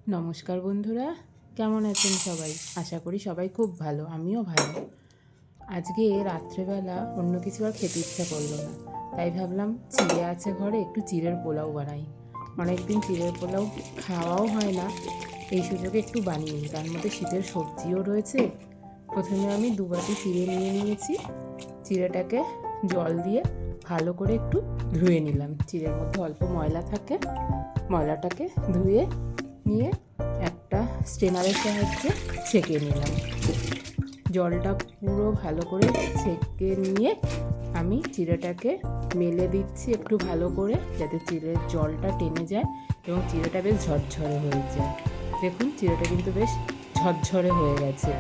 নমস্কার বন্ধুরা, কেমন আছেন সবাই? আশা করি সবাই খুব ভালো, আমিও ভালো। আজকে রাত্রেবেলা অন্য কিছু আর খেতে ইচ্ছা করলো না, তাই ভাবলাম চিড়ে আছে ঘরে, একটু চিড়ের পোলাও বানাই। অনেকদিন চিড়ের পোলাও খাওয়াও হয় না, এই সুযোগে একটু বানিয়ে নিই। তার মধ্যে শীতের সবজিও রয়েছে। প্রথমে আমি 2 বাটি চিড়ে নিয়ে নিয়েছি। চিড়েটাকে জল দিয়ে ভালো করে একটু ধুয়ে নিলাম। চিড়ের মধ্যে অল্প ময়লা থাকে, ময়লাটাকে ধুয়ে নিয়ে একটা স্ট্রেনারের সাহায্যে ছেঁকে নিলাম। জলটা পুরো ভালো করে ছেঁকে নিয়ে আমি চিড়েটাকে মেলে দিচ্ছি একটু ভালো করে, যাতে চিড়ের জলটা টেনে যায় এবং চিড়েটা বেশ ঝরঝরে হয়ে যায়। দেখুন, চিড়েটা কিন্তু বেশ ঝরঝরে হয়ে গেছে।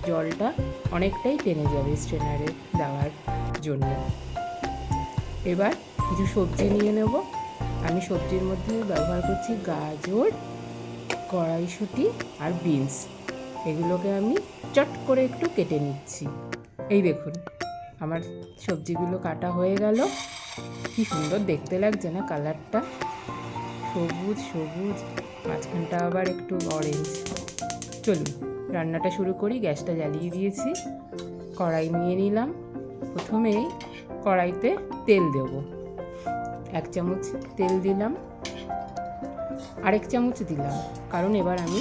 জলটা অনেকটাই টেনে যাবে স্ট্রেনারে দেওয়ার জন্য। এবার কিছু সবজি নিয়ে নেব। আমি সবজির মধ্যে ব্যবহার করছি গাজর, কড়াইশুঁটি আর বিনস। এগুলোকে আমি চট করে একটু কেটে নিচ্ছি। এই দেখুন, আমার সবজিগুলো কাটা হয়ে গেল। কি সুন্দর দেখতে লাগছে না কালারটা? সবুজ সবুজ, মাঝখানটা আবার একটু অরেঞ্জ। চলুন রান্নাটা শুরু করি। গ্যাসটা জ্বালিয়ে দিয়েছি, কড়াই নিয়ে নিলাম। প্রথমেই কড়াইতে তেল দেব। 1 চামচ তেল দিলাম, আরেক চামচ দিলাম, কারণ এবার আমি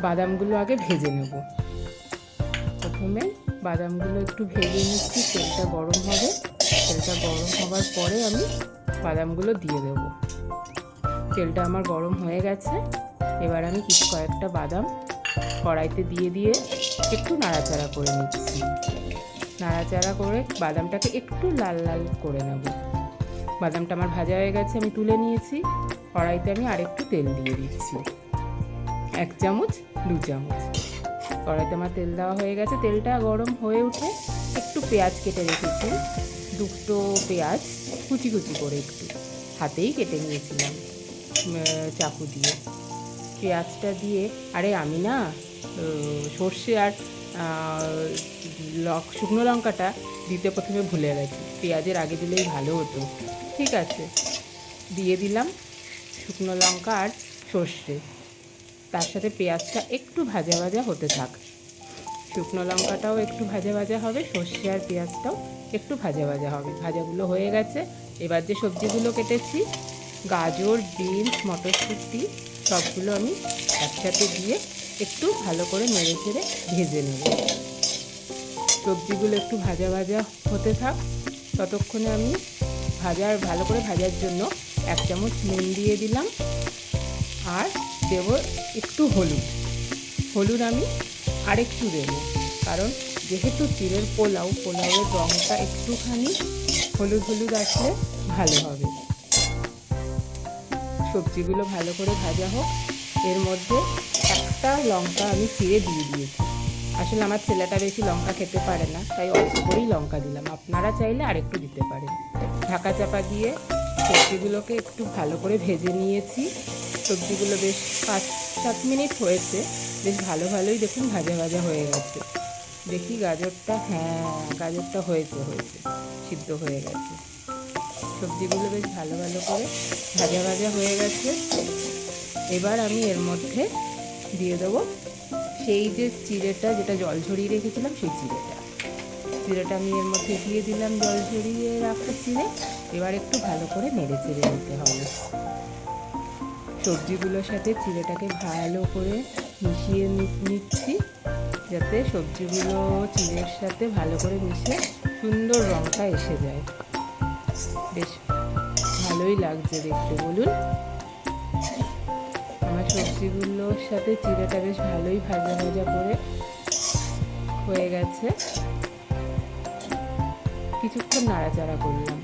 বাদামগুলো আগে ভেজে নেব। প্রথমে বাদামগুলো একটু ভেজে নিচ্ছি, তেলটা গরম হবে। তেলটা গরম হবার পরে আমি বাদামগুলো দিয়ে দেব। তেলটা আমার গরম হয়ে গেছে। এবার আমি কয়েকটা বাদাম কড়াইতে দিয়ে একটু নাড়াচাড়া করে নিচ্ছি। নাড়াচাড়া করে বাদামটাকে একটু লাল লাল করে নেব। বাদামটা আমার ভাজা হয়ে গেছে, আমি তুলে নিয়েছি। কড়াইতে আমি আরেকটু তেল দিয়ে দিচ্ছি, 1 চামচ 2 চামচ। কড়াইতে আমার তেল দেওয়া হয়ে গেছে। তেলটা গরম হয়ে উঠে একটু পেঁয়াজ কেটে রেখেছি, 2টো পেঁয়াজ কুচি কুচি করে একটু হাতেই কেটে নিয়েছিলাম চাকু দিয়ে। পেঁয়াজটা দিয়ে, আরে আমি না সর্ষে আর শুকনো লঙ্কাটা দিতে প্রথমে ভুলে গেছি। পেঁয়াজের আগে দিলেই ভালো হতো। ঠিক আছে, দিয়ে দিলাম শুকনো লঙ্কা আর সর্ষে। তার সাথে পেঁয়াজটা একটু ভাজা ভাজা হতে থাক। শুকনো লঙ্কাটাও একটু ভাজা ভাজা হবে, সর্ষে আর পেঁয়াজটাও একটু ভাজা ভাজা হবে। ভাজাগুলো হয়ে গেছে। এবার যে সবজিগুলো কেটেছি, গাজর, বিনস, মটরশুঁটি, সবগুলো আমি একসাথে দিয়ে একটু ভালো করে নেড়ে চেড়ে ভেজে নেব। সবজিগুলো একটু ভাজা ভাজা হতে থাক। ততক্ষণে আমি ভালো করে ভাজার জন্য 1 চামচ নুন দিয়ে দিলাম, আর দেব একটু হলুদ। হলুদ আমি আরেকটু দেব, কারণ যেহেতু চিড়ের পোলাওয়ের রঙটা একটুখানি হলুদ হলুদ আসলে ভালো হবে। সবজিগুলো ভালো করে ভাজা হোক। এর মধ্যে একটা লঙ্কা আমি চিড়ে দিয়ে দিয়েছি। আসলে আমার ছেলেটা বেশি লঙ্কা খেতে পারে না, তাই অল্প করেই লঙ্কা দিলাম। আপনারা চাইলে আরেকটু দিতে পারেন। ঢাকা চাপা দিয়ে সবজিগুলোকে একটু ভালো করে ভেজে নিয়েছি। সবজিগুলো বেশ 5-7 মিনিট হয়েছে। বেশ ভালোই দেখুন ভাজা ভাজা হয়ে গেছে। দেখি গাজরটা, হ্যাঁ গাজরটা হয়েছে, সিদ্ধ হয়ে গেছে। সবজিগুলো বেশ ভালো করে ভাজা ভাজা হয়ে গেছে। এবার আমি এর মধ্যে দিয়ে দেবো সেই যে চিড়েটা, যেটা জল ঝরিয়ে রেখেছিলাম, সেই চিড়েটা আমি এর মধ্যে দিয়ে দিলাম, জল ঝরিয়ে রাখা চিড়ে। এবার একটু ভালো করে নেড়ে চেড়ে নিতে হবে। সবজিগুলোর সাথে চিড়েটাকে ভালো করে মিশিয়ে নিচ্ছি, যাতে সবজিগুলো চিড়ের সাথে ভালো করে মিশে সুন্দর রঙটা এসে যায়। বেশ ভালোই লাগছে দেখতে, বলুন। আমার সবজিগুলোর সাথে চিড়েটা বেশ ভালোই ভাজা ভাজা করে হয়ে গেছে। কিছুক্ষণ নাড়াচাড়া করলাম।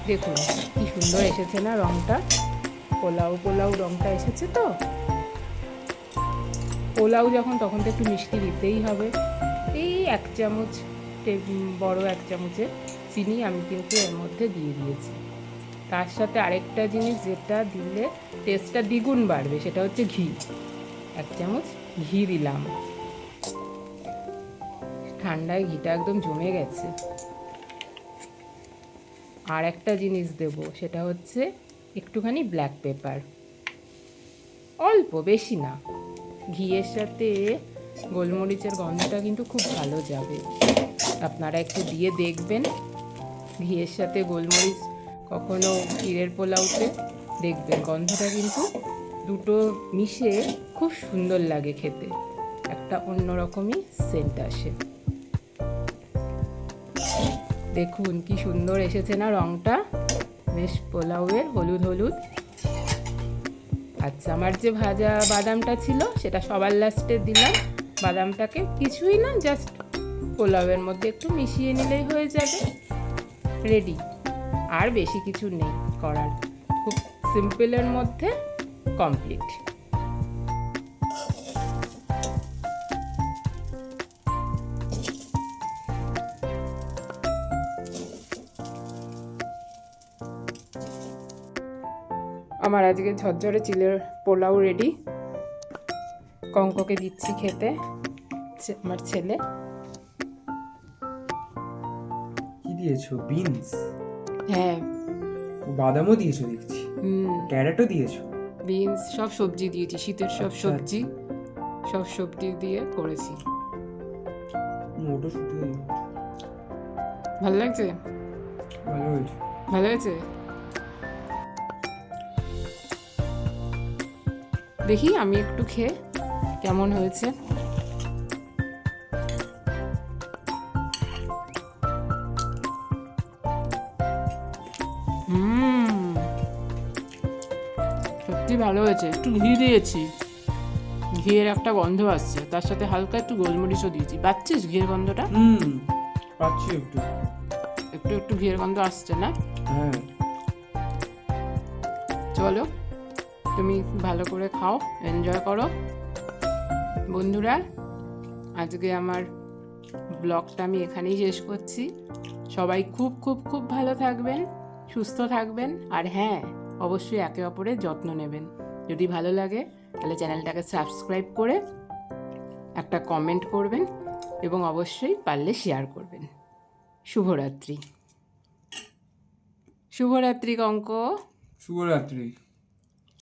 দেখুন কি সুন্দর এসেছে না রঙটা? পোলাও রঙটা এসেছে তো। পোলাও যখন, তখন তো একটু মিষ্টি দিতেই হবে। এই 1 চামচ, বড় 1 চামচের চিনি আমি কিন্তু এর মধ্যে দিয়ে দিয়েছি। তার সাথে আরেকটা জিনিস যেটা দিলে টেস্টটা দ্বিগুণ বাড়বে, সেটা হচ্ছে ঘি। 1 চামচ ঘি দিলাম। ঠান্ডায় ঘিটা একদম জমে গেছে। আর একটা জিনিস দেব, সেটা হচ্ছে একটুখানি ব্ল্যাক পেপার। অল্প, বেশি না। ঘিয়ের সাথে গোলমরিচের গন্ধটা কিন্তু খুব ভালো যাবে। আপনারা একটু দিয়ে দেখবেন। ঘিয়ের সাথে গোলমরিচ কখনো ক্ষীরের পোলাওতে দেখবেন, গন্ধটা কিন্তু দুটো মিশে খুব সুন্দর লাগে খেতে, একটা অন্যরকমই সেন্ট আসে। দেখুন কি সুন্দর এসেছে না রঙটা, বেশ পোলাওয়ের হলুদ হলুদ। আচ্ছা, আমার যে ভাজা বাদামটা ছিল সেটা সবার লাস্টে দিলাম। বাদামটাকে কিছুই না, জাস্ট পোলাওয়ের মধ্যে একটু মিশিয়ে নিলেই হয়ে যাবে, রেডি। আর বেশি কিছু নেই করার, খুব সিম্পলের মধ্যে কমপ্লিট। আমার আজকে ঝরঝরে চিলের পোলাও রেডি। কঙ্ককে দিচ্ছি খেতে, আমার ছেলে। কি দিয়েছো? বিনস? হ্যাঁ। বাদামও দিয়েছো দেখছি, ক্যারেটও দিয়েছো। বিনস, সব সবজি দিয়েছি, শীতের সব আচ্ছা, সবজি, সব সবজি দিয়ে করেছি। মটরশুঁটি ভালো লাগছে? ভালো হয়েছে। ভালো হয়েছে? দেখি আমি একটু খেয়ে কেমন হয়েছে। সত্যি ভালো হয়েছে। একটু ঘি দিয়েছি, ঘিয়ের একটা গন্ধ আসছে, তার সাথে হালকা একটু গোলমরিচও দিয়েছি। পাচ্ছিস ঘিয়ের গন্ধটা? পাচ্ছি একটু একটু একটু ঘিয়ের গন্ধ আসছে না? হ্যাঁ। চলো, তুমি ভালো করে খাও, এনজয় করো। বন্ধুরা, আজকে আমার ব্লগটা আমি এখানেই শেষ করছি। সবাই খুব খুব খুব ভালো থাকবেন, সুস্থ থাকবেন, আর হ্যাঁ, অবশ্যই একে অপরের যত্ন নেবেন। যদি ভালো লাগে তাহলে চ্যানেলটাকে সাবস্ক্রাইব করে একটা কমেন্ট করবেন, এবং অবশ্যই পারলে শেয়ার করবেন। শুভরাত্রি। শুভরাত্রি কঙ্ক। শুভরাত্রি।